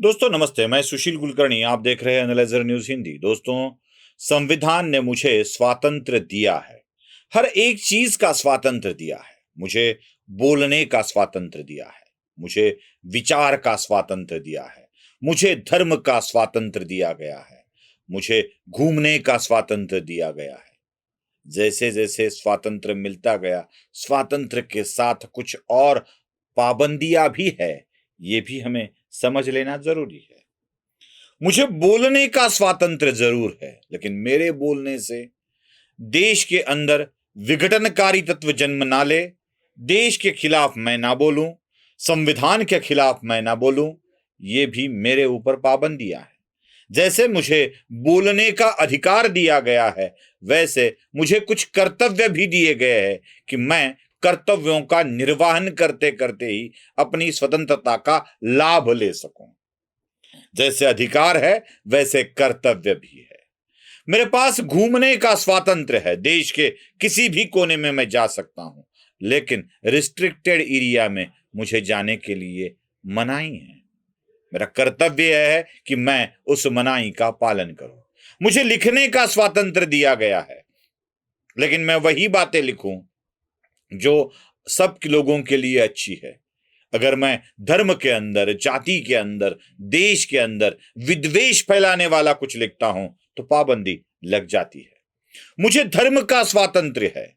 दोस्तों नमस्ते, मैं सुशील कुलकर्णी। आप देख रहे हैं एनालाइजर न्यूज हिंदी। दोस्तों, संविधान ने मुझे स्वातंत्र्य दिया है, हर एक चीज का स्वातंत्र्य दिया है। मुझे बोलने का स्वातंत्र्य दिया है, मुझे विचार का स्वातंत्र्य दिया है, मुझे धर्म का स्वातंत्र्य दिया गया है, मुझे घूमने का स्वातंत्र्य दिया गया है। जैसे जैसे स्वातंत्र्य मिलता गया, स्वातंत्र्य के साथ कुछ और पाबंदियां भी है, ये भी हमें समझ लेना जरूरी है। मुझे बोलने का स्वातंत्र्य जरूर है, लेकिन मेरे बोलने से देश के अंदर विघटनकारी तत्व जन्म ना ले, देश के खिलाफ मैं ना बोलूं, संविधान के खिलाफ मैं ना बोलूं, ये भी मेरे ऊपर पाबंदियां हैं। जैसे मुझे बोलने का अधिकार दिया गया है, वैसे मुझे कुछ कर्तव्य भी दिए गए हैं कि मैं कर्तव्यों का निर्वहन करते करते ही अपनी स्वतंत्रता का लाभ ले सकूं। जैसे अधिकार है, वैसे कर्तव्य भी है। मेरे पास घूमने का स्वातंत्र्य है, देश के किसी भी कोने में मैं जा सकता हूं, लेकिन रिस्ट्रिक्टेड एरिया में मुझे जाने के लिए मनाही है। मेरा कर्तव्य है कि मैं उस मनाही का पालन करूं। मुझे लिखने का स्वातंत्र्य दिया गया है, लेकिन मैं वही बातें लिखूं जो सब लोगों के लिए अच्छी है। अगर मैं धर्म के अंदर, जाति के अंदर, देश के अंदर विद्वेष फैलाने वाला कुछ लिखता हूं तो पाबंदी लग जाती है। मुझे धर्म का स्वातंत्र्य है,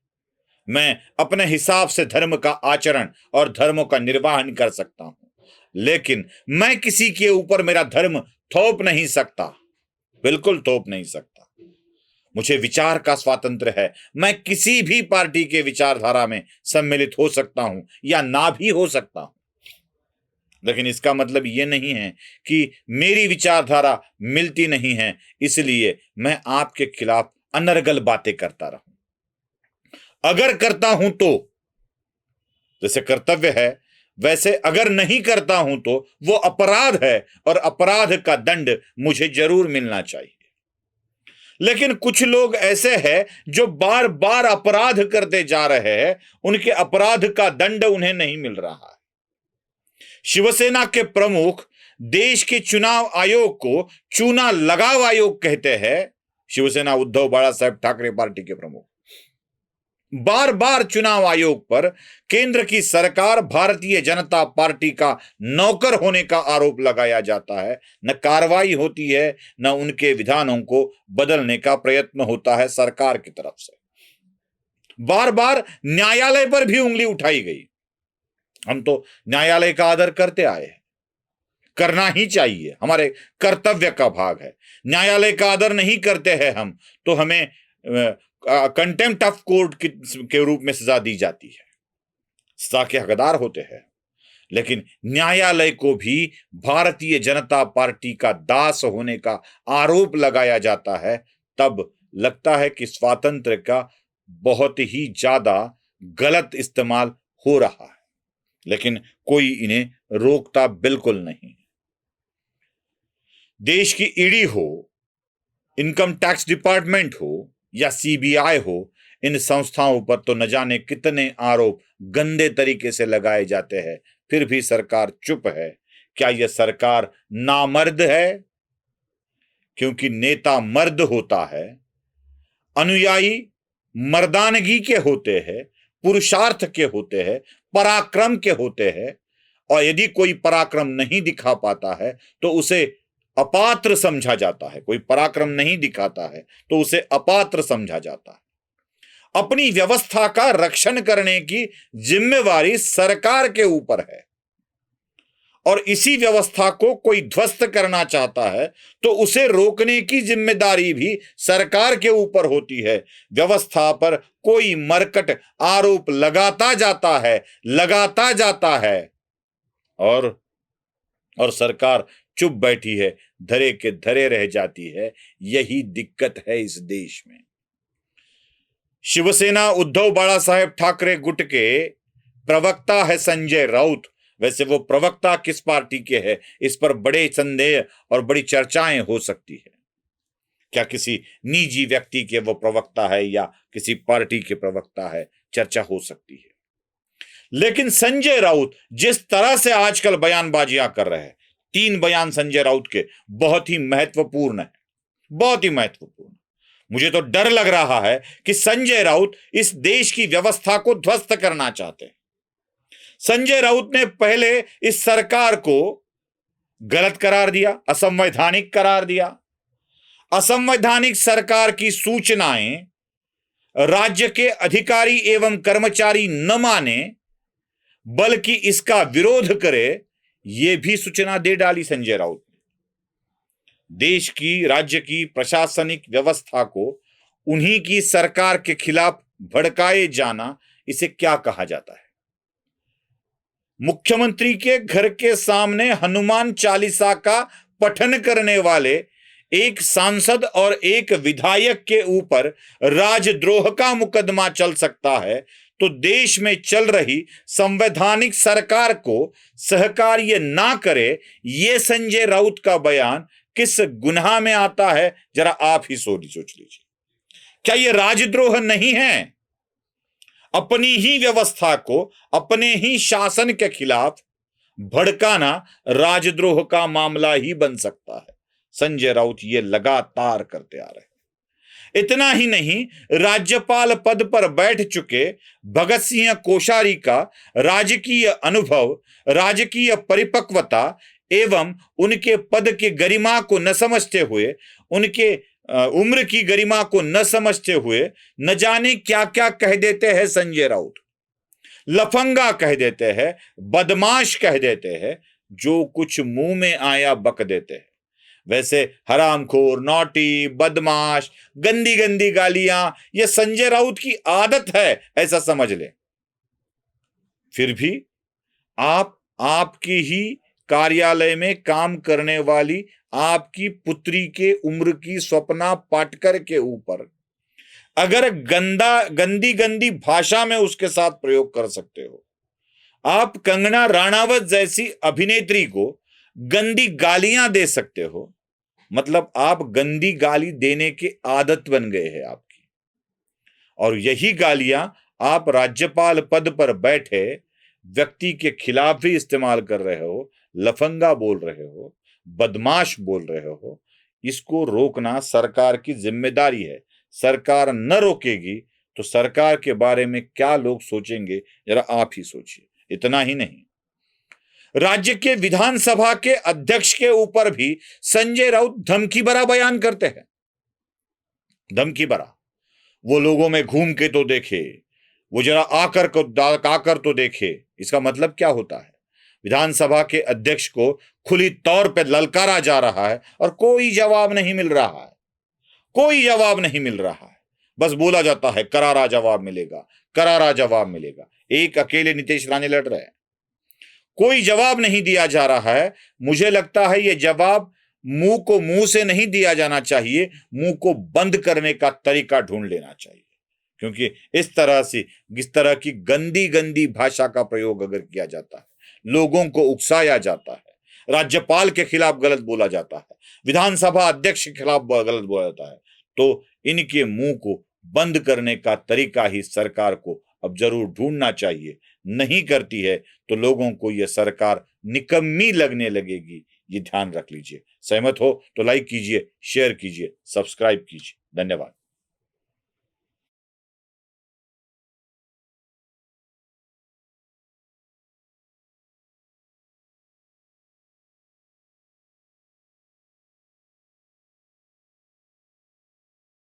मैं अपने हिसाब से धर्म का आचरण और धर्मों का निर्वहन कर सकता हूं, लेकिन मैं किसी के ऊपर मेरा धर्म थोप नहीं सकता, बिल्कुल थोप नहीं सकता। मुझे विचार का स्वातंत्र्य है, मैं किसी भी पार्टी के विचारधारा में सम्मिलित हो सकता हूं या ना भी हो सकता हूं, लेकिन इसका मतलब यह नहीं है कि मेरी विचारधारा मिलती नहीं है इसलिए मैं आपके खिलाफ अनर्गल बातें करता रहूं। अगर करता हूं तो जैसे कर्तव्य है, वैसे अगर नहीं करता हूं तो वो अपराध है और अपराध का दंड मुझे जरूर मिलना चाहिए। लेकिन कुछ लोग ऐसे हैं जो बार बार अपराध करते जा रहे हैं, उनके अपराध का दंड उन्हें नहीं मिल रहा है। शिवसेना के प्रमुख देश के चुनाव आयोग को चूना लगाव आयोग कहते हैं। शिवसेना उद्धव बाला साहेब ठाकरे पार्टी के प्रमुख बार बार चुनाव आयोग पर केंद्र की सरकार भारतीय जनता पार्टी का नौकर होने का आरोप लगाया जाता है। न कार्रवाई होती है, न उनके विधानों को बदलने का प्रयत्न होता है सरकार की तरफ से। बार बार न्यायालय पर भी उंगली उठाई गई। हम तो न्यायालय का आदर करते आए हैं, करना ही चाहिए, हमारे कर्तव्य का भाग है। न्यायालय का आदर नहीं करते हैं हम तो हमें कंटेम्प्ट ऑफ कोर्ट के रूप में सजा दी जाती है, सजा के हकदार होते हैं। लेकिन न्यायालय को भी भारतीय जनता पार्टी का दास होने का आरोप लगाया जाता है, तब लगता है कि स्वातंत्र्य का बहुत ही ज्यादा गलत इस्तेमाल हो रहा है, लेकिन कोई इन्हें रोकता बिल्कुल नहीं। देश की ईडी हो, इनकम टैक्स डिपार्टमेंट हो या सीबीआई हो, इन संस्थाओं पर तो न जाने कितने आरोप गंदे तरीके से लगाए जाते हैं, फिर भी सरकार चुप है। क्या यह सरकार नामर्द है? क्योंकि नेता मर्द होता है, अनुयायी मर्दानगी के होते हैं, पुरुषार्थ के होते हैं, पराक्रम के होते हैं, और यदि कोई पराक्रम नहीं दिखा पाता है तो उसे अपात्र समझा जाता है। कोई पराक्रम नहीं दिखाता है तो उसे अपात्र समझा जाता है। अपनी व्यवस्था का रक्षण करने की जिम्मेवारी सरकार के ऊपर है, और इसी व्यवस्था को कोई ध्वस्त करना चाहता है तो उसे रोकने की जिम्मेदारी भी सरकार के ऊपर होती है। व्यवस्था पर कोई मरकट आरोप लगाता जाता है और सरकार चुप बैठी है, धरे के धरे रह जाती है। यही दिक्कत है इस देश में। शिवसेना उद्धव बाला साहेब ठाकरे गुट के प्रवक्ता है संजय राउत। वैसे वो प्रवक्ता किस पार्टी के हैं, इस पर बड़े संदेह और बड़ी चर्चाएं हो सकती है। क्या किसी निजी व्यक्ति के वो प्रवक्ता है या किसी पार्टी के प्रवक्ता है, चर्चा हो सकती है। लेकिन संजय राउत जिस तरह से आजकल बयानबाजियां कर रहे हैं, 3 बयान संजय राउत के बहुत ही महत्वपूर्ण है, बहुत ही महत्वपूर्ण। मुझे तो डर लग रहा है कि संजय राउत इस देश की व्यवस्था को ध्वस्त करना चाहते हैं। संजय राउत ने पहले इस सरकार को गलत करार दिया, असंवैधानिक करार दिया। असंवैधानिक सरकार की सूचनाएं राज्य के अधिकारी एवं कर्मचारी न माने बल्कि इसका विरोध करे, यह भी सूचना दे डाली संजय राउत ने। देश की, राज्य की प्रशासनिक व्यवस्था को उन्हीं की सरकार के खिलाफ भड़काए जाना, इसे क्या कहा जाता है? मुख्यमंत्री के घर के सामने हनुमान चालीसा का पठन करने वाले एक सांसद और एक विधायक के ऊपर राजद्रोह का मुकदमा चल सकता है, तो देश में चल रही संवैधानिक सरकार को सहकार्य ना करे, यह संजय राउत का बयान किस गुनाह में आता है? जरा आप ही सोच लीजिए। क्या यह राजद्रोह नहीं है? अपनी ही व्यवस्था को, अपने ही शासन के खिलाफ भड़काना राजद्रोह का मामला ही बन सकता है। संजय राउत ये लगातार करते आ रहे हैं। इतना ही नहीं, राज्यपाल पद पर बैठ चुके भगत सिंह कोश्यारी का राजकीय अनुभव, राजकीय परिपक्वता एवं उनके पद की गरिमा को न समझते हुए, उनके उम्र की गरिमा को न समझते हुए न जाने क्या क्या कह देते हैं संजय राउत। लफंगा कह देते हैं, बदमाश कह देते हैं, जो कुछ मुंह में आया बक देते हैं। वैसे हरामखोर, नौटी, बदमाश, गंदी गंदी गालियां यह संजय राउत की आदत है, ऐसा समझ ले। फिर भी आपकी ही कार्यालय में काम करने वाली आपकी पुत्री के उम्र की स्वप्ना पाटकर के ऊपर अगर गंदी गंदी भाषा में उसके साथ प्रयोग कर सकते हो, आप कंगना राणावत जैसी अभिनेत्री को गंदी गालियां दे सकते हो, मतलब आप गंदी गाली देने की आदत बन गए हैं आपकी। और यही गालियां आप राज्यपाल पद पर बैठे व्यक्ति के खिलाफ भी इस्तेमाल कर रहे हो, लफंगा बोल रहे हो, बदमाश बोल रहे हो। इसको रोकना सरकार की जिम्मेदारी है। सरकार न रोकेगी तो सरकार के बारे में क्या लोग सोचेंगे, जरा आप ही सोचिए। इतना ही नहीं, राज्य के विधानसभा के अध्यक्ष के ऊपर भी संजय राउत धमकी भरा बयान करते हैं। धमकी भरा। वो लोगों में घूम के तो देखे, वो जरा आकर तो देखे। इसका मतलब क्या होता है? विधानसभा के अध्यक्ष को खुली तौर पर ललकारा जा रहा है और कोई जवाब नहीं मिल रहा है, कोई जवाब नहीं मिल रहा है। बस बोला जाता है करारा जवाब मिलेगा, करारा जवाब मिलेगा। एक अकेले नीतीश राणे लड़ रहे हैं, कोई जवाब नहीं दिया जा रहा है। मुझे लगता है यह जवाब मुंह को मुंह से नहीं दिया जाना चाहिए, मुंह को बंद करने का तरीका ढूंढ लेना चाहिए। क्योंकि इस तरह की गंदी गंदी भाषा का प्रयोग अगर किया जाता है, लोगों को उकसाया जाता है, राज्यपाल के खिलाफ गलत बोला जाता है, विधानसभा अध्यक्ष के खिलाफ गलत बोला जाता है, तो इनके मुंह को बंद करने का तरीका ही सरकार को अब जरूर ढूंढना चाहिए। नहीं करती है तो लोगों को यह सरकार निकम्मी लगने लगेगी, ये ध्यान रख लीजिए। सहमत हो तो लाइक कीजिए, शेयर कीजिए, सब्सक्राइब कीजिए। धन्यवाद।